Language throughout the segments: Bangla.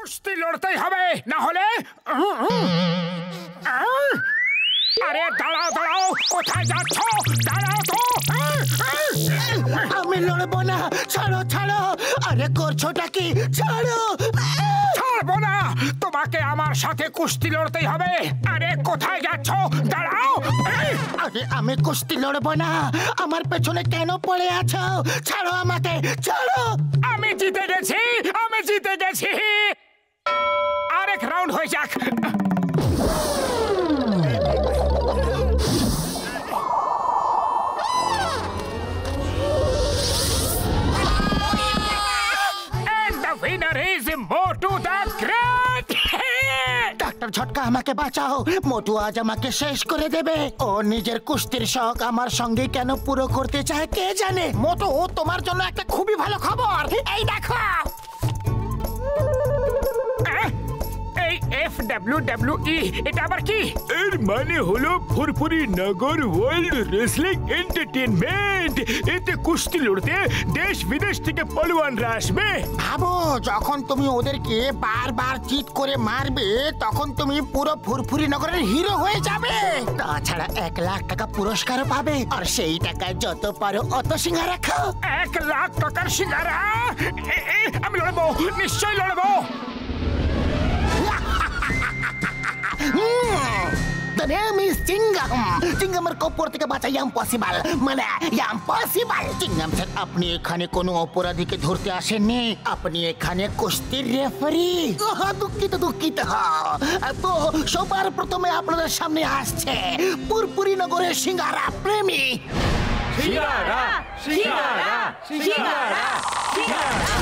কুস্তি লড়তেই হবে, না হলে আরে দাঁড়াও দাঁড়াও, কোথায় যাচ্ছ? দাঁড়াও তো। আমি লড়বো না, ছাড়ো ছাড়ো। আরে করছোটা কি? ছাড়ো। ছাড়বো না, তোমাকে আমার সাথে কুস্তি লড়তেই হবে। আরে কোথায় যাচ্ছ? দাঁড়াও। আরে আমি কুস্তি লড়বো না, আমার পেছনে কেন পড়ে আছো? ছাড়ো আমাকে, ছাড়ো। আমি জিতে গেছি, আমি জিতে গেছি। আরেক রাউন্ড হয়ে যাক। Winner is Motu the Great! Doctor Jhatka, আমাকে বাঁচাও। মোটু আজ আমাকে শেষ করে দেবে। ও নিজের কুস্তির শখ আমার সঙ্গে কেন পুরো করতে চায় কে জানে। মোটু, তোমার জন্য একটা খুবই ভালো খবর। এই দেখো, এই WWE এটা আবার কি? এর মানে হলো ফুরফুরি নগর ওয়ার্ল্ড রেসলিং এন্টারটেইনমেন্ট। এতে কুস্তি লড়তে দেশ বিদেশ থেকে পলোয়ানরা আসবে। ভাবো, যখন তুমি ওদেরকে বারবার চিৎ করে মারবে তখন তুমি পুরো ফুরফুরি নগরের হিরো হয়ে যাবে। তাছাড়া 1 লাখ টাকা পুরস্কারও পাবে। আর সেই টাকায় যত পারো অত সিঙ্গারা খাও। 1 লাখ টাকার সিঙ্গারা? আমি লড়বো, নিশ্চয়ই লড়বো। The name is Chingam. চিংগামের কপর থেকে বাঁচা ইম্পসিবল, মানে ইম্পসিবল। চিংগাম স্যার, আপনি এখানে কোনো অপরাধীকে ধরতে আসেননি, আপনি এখানে কুস্তির রেফারি। দুঃখিত দুঃখিত। তো সবার প্রথমে আপনাদের সামনে আসছে পুরপুরি নগরের সিঙ্গারা প্রেমী। সিঙ্গারা সিঙ্গারা সিঙ্গারা সিঙ্গারা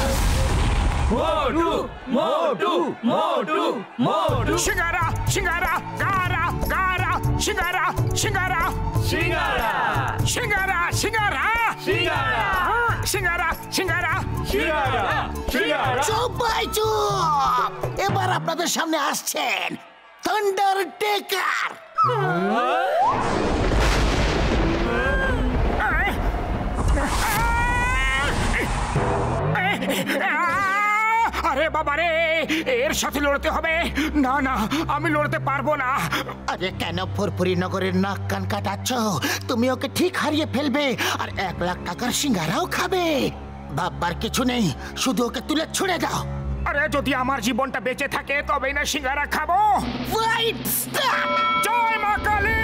মোটু মোটু মোটু মোটু সিঙ্গারা সিঙ্গারা গারা গারা সিঙ্গারা সিঙ্গারা সিঙ্গারা সিঙ্গারা সিঙ্গারা সিঙ্গারা সিঙ্গারা সিঙ্গারা সিঙ্গারা সিঙ্গারা। সবাই চুপ। এবার আপনাদের সামনে আসছেন থান্ডারটেকার। আরে বাবা রে, এর সাথে লড়তে হবে। না না, আমি লড়তে পারবো না। আরে কেন ফুরফুরি নগরের নাক কান কাটাচ্ছ? তুমি ওকে ঠিক হারিয়ে ফেলবে আর 1 লাখ টাকার সিঙ্গারাও খাবে। ভাববার কিছু নেই, শুধু ওকে তুলে ছুড়ে দাও। আরে যদি আমার জীবনটা বেঁচে থাকে তবেই না সিঙ্গারা খাবো। Fight stop! জয় মা কালী!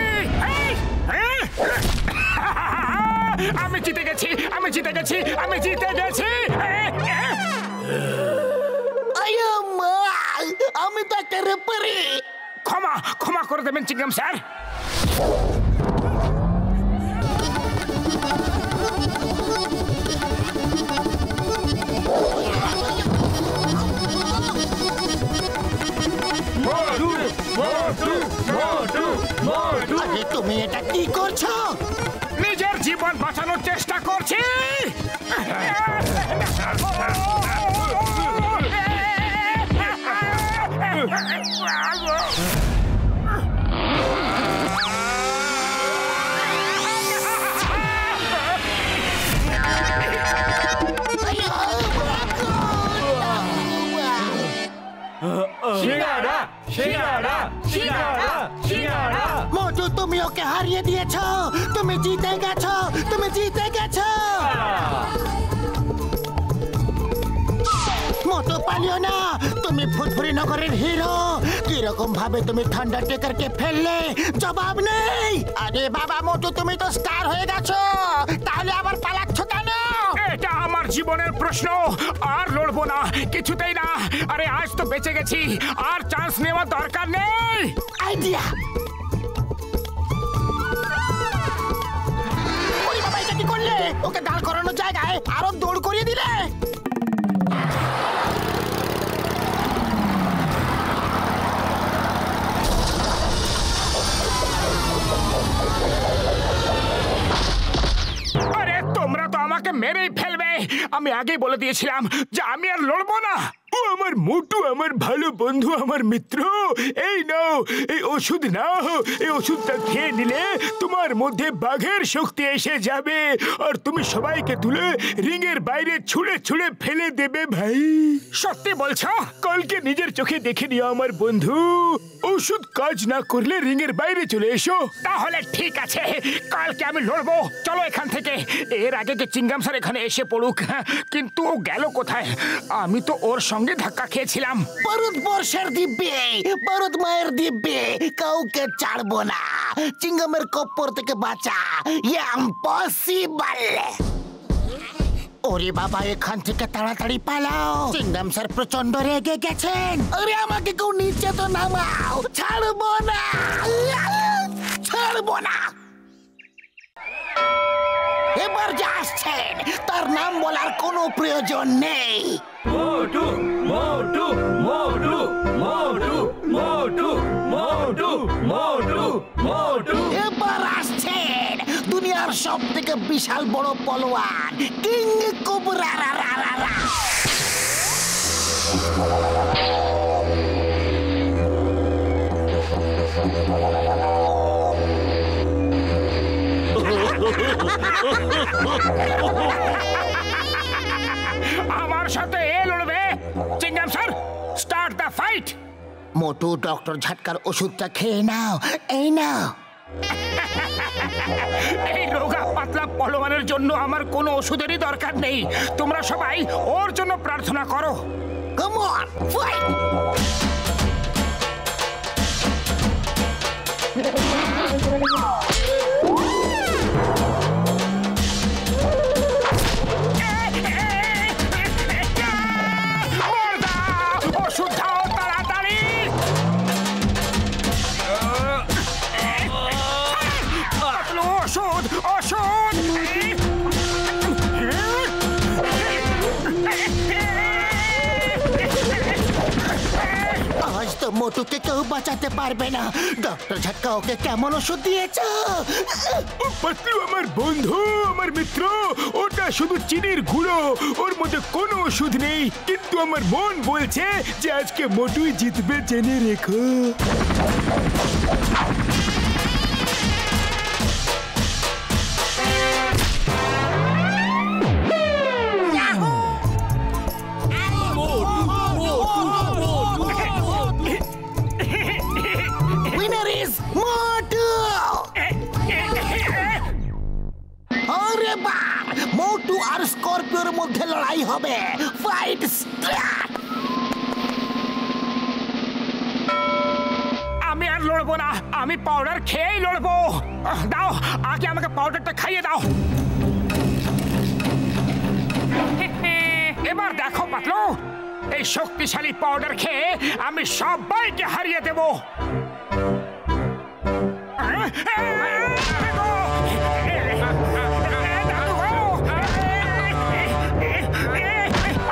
আমি জিতে গেছি, আমি জিতে গেছি, আমি জিতে গেছি। আমি তো একটা রেফারি। ক্ষমা ক্ষমা করে দেবেন চিংগাম স্যার। মোটু মোটু মোটু মোটু। আরে তুমি এটা কি করছো? নিজের জীবন বাঁচানোর চেষ্টা করছি। সিঙ্গারা সিঙ্গারা সিঙ্গারা সিঙ্গারা। মোটু, তুমি ওকে হারিয়ে দিয়েছো। তুমি জিতে গেছো, তুমি জিতে গেছো। মোটু, পালিও না, তুমি ফুরফুরি নগরের হিরো। কিরকম ভাবে তুমি থান্ডারটেকারকে ফেললে জবাব নেই। আরে বাবা মোটু, তুমি তো স্টার হয়ে গেছো, তাহলে আবার পালাচ্ছ কেন? এটা আমার জীবনের প্রশ্ন। আর লড়বো না, কিছুতেই না। আরে আজ তো বেঁচে গেছি, আর চান্স নেওয়ার দরকার নেই। আইডিয়া! ওরে বাবা, এটা কি করলে? ওকে দাঁড় করানোর জায়গায় আরো দৌড় করিয়ে দিলে। আরে তোমরা তো আমাকে মেরেই ফেলবে। আমি আগেই বলে দিয়েছিলাম যে আমি আর লড়বো না। ও আমার মোটু, আমার ভালো বন্ধু, আমার মিত্র। এই নাও এই ওষুধ নাও। এই ওষুধটা খেয়ে নিলে তোমার মধ্যে বাঘের শক্তি এসে যাবে আর তুমি সবাইকে তুলে রিংয়ের বাইরে ছুঁড়ে ছুঁড়ে ফেলে দেবে ভাই। সত্যি বলছো? কালকে নিজের চোখে দেখে নিও আমার বন্ধু। ওষুধ কাজ না করলে রিংয়ের বাইরে চলে এসো। তাহলে ঠিক আছে, কালকে আমি লড়বো। চলো এখান থেকে। এর আগে যে চিংগাম স্যার এখানে এসে পড়ুক। কিন্তু ও গেল কোথায়? আমি তো ওর সঙ্গে ধাক্কা খেয়েছিলাম। ভারতবর্ষের দিব্যে, ভারত মায়ের দিব্যে কাউকে ছাড়বো না। চিংগামের কপ্পর থেকে বাঁচা ইম্পসিবল। ওরে বাবা, এখান থেকে তাড়াতাড়ি পালাও। চিংগাম স্যার প্রচন্ড রেগে গেছেন। আরে আমাকে কেউ নিচে তো নামাও। ছাড়বো না, ছাড়বো না। এবার যে আসছেন তার নাম বলার কোনো প্রয়োজন নেই। মোটু মোটু মোটু মোটু মোটু মোটু মোটু মোটু। এবার আসছেন দুনিয়ার সব থেকে বিশাল বড় পলোয়ান কিং কোবরা। আমার সাথে এ লড়বে। Chingam sir, start the fight. Motu, doctor ঝটকার ওষুধটা খেয়ে নাও। এই নাও। এই রোগা পাতলা পলোয়ানের জন্য আমার কোনো ওষুধেরই দরকার নেই। তোমরা সবাই ওর জন্য প্রার্থনা করো। Come on, fight. ওষুধ দাও তাড়াতাড়ি। ওষুধ, ওষুধ। আজ তো মোটুকে কেউ বাঁচাতে পারবে না। ডক্টর ঝটকা ওকে কেমন ওষুধ দিয়েছ? পাতলু আমার বন্ধু, আমার মিত্র। ওটা শুধু চিনির গুঁড়ো, ওর মধ্যে কোনো ওষুধ নেই। কিন্তু আমার মন বলছে যে আজকে মোটুই জিতবে, জেনে রেখো। Winner is মোটু। আরে বাপ, মোটু আর স্করপিওর মধ্যে লড়াই হবে। Fight start. আমি আর লড়বো না, আমি পাউডার খেয়েই লড়বো। দাও, আগে আমাকে পাউডারটা খাইয়ে দাও। এবার দেখো পাতলু, এই শক্তিশালী পাউডার খেয়ে আমি সবাইকে হারিয়ে দেব।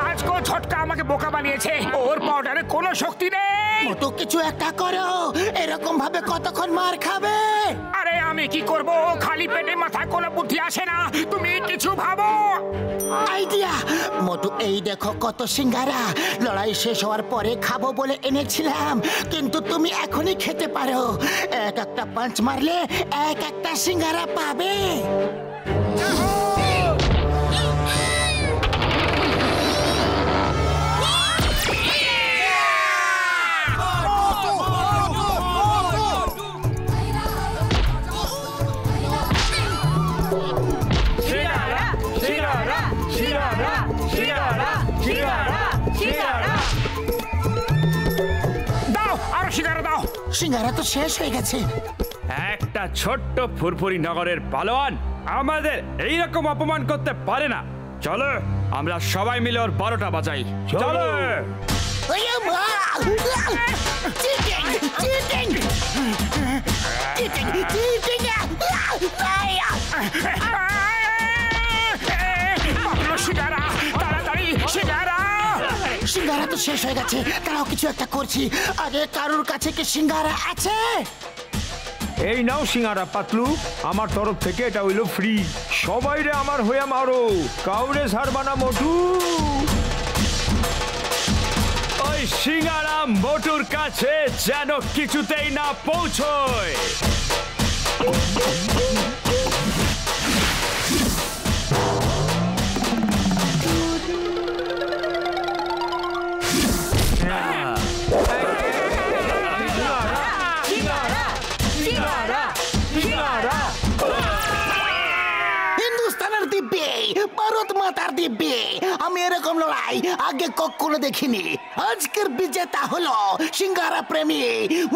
আজকে ঝটকা আমাকে বোকা বানিয়েছে। ওর পাউডারে কোনো শক্তি নেই। মোটু, কিছু একটা করো। এরকম ভাবে কতক্ষণ মার খাবে? আরে আমি কি করব? খালি পেটে মাথায় কোনো বুদ্ধি আসে না। তুমি কিছু ভাবো। আইডিয়া। মোটু, এই দেখো কত সিঙ্গারা। লড়াই শেষ হওয়ার পরে খাবো বলে এনেছিলাম, কিন্তু তুমি এখনই খেতে পারো। এক একটা পাঁচ মারলে এক একটা সিঙ্গারা পাবে। দাও, আরো সিঙ্গারা দাও। সিঙ্গারা তো শেষ হয়ে গেছে। একটা ছোট্ট ফুরফুরি নগরের পালোয়ান আমাদের এইরকম অপমান করতে পারে না। চলো আমরা সবাই মিলে ওর 12টা বাজাই। চলো। সিঙ্গারা তো শেষ হয়ে গেছে। তারাও কিছু একটা করছি। আগে কারোর কাছে কি সিঙ্গারা আছে? এই নাও সিঙ্গারা পাতলু, আমার তরফ থেকে এটা হইল ফ্রি। সবাই রে আমার হইয়া মারো, কাউরে ছাড়বা না মোটু। ওই সিঙ্গারা মোটুর কাছে যেন কিছুতেই না পৌঁছয়। হিন্দুস্তানের দিব্যে, ভারত মাতার দিব্যে আমি এরকম লড়াই আগে কখনো দেখিনি। আজকের বিজেতা হলো সিঙ্গারা প্রেমী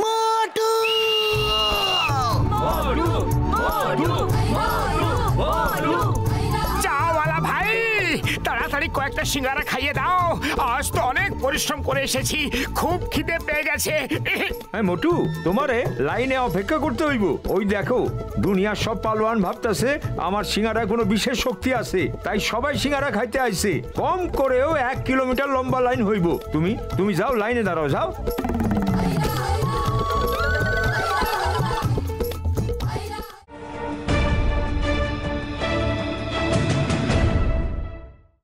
মোটু। চাওয়ালা ভাই, তাড়াতাড়ি কয়েকটা সিঙ্গারা খাইয়ে দাও। আজ তো অনেক পরিশ্রম করে এসেছি, খুব খিদে পেয়ে গেছে। হ্যাঁ মোটু, তোমারে লাইনে অপেক্ষা করতে হইব। ওই দেখো, দুনিয়ার সব পালোয়ান ভাবতেছে আমার সিঙ্গারা কোনো বিশেষ শক্তি আছে, তাই সবাই সিঙ্গারা খাইতে আইছে। কম করেও 1 কিলোমিটার লম্বা লাইন হইব। তুমি যাও, লাইনে দাঁড়াও, যাও।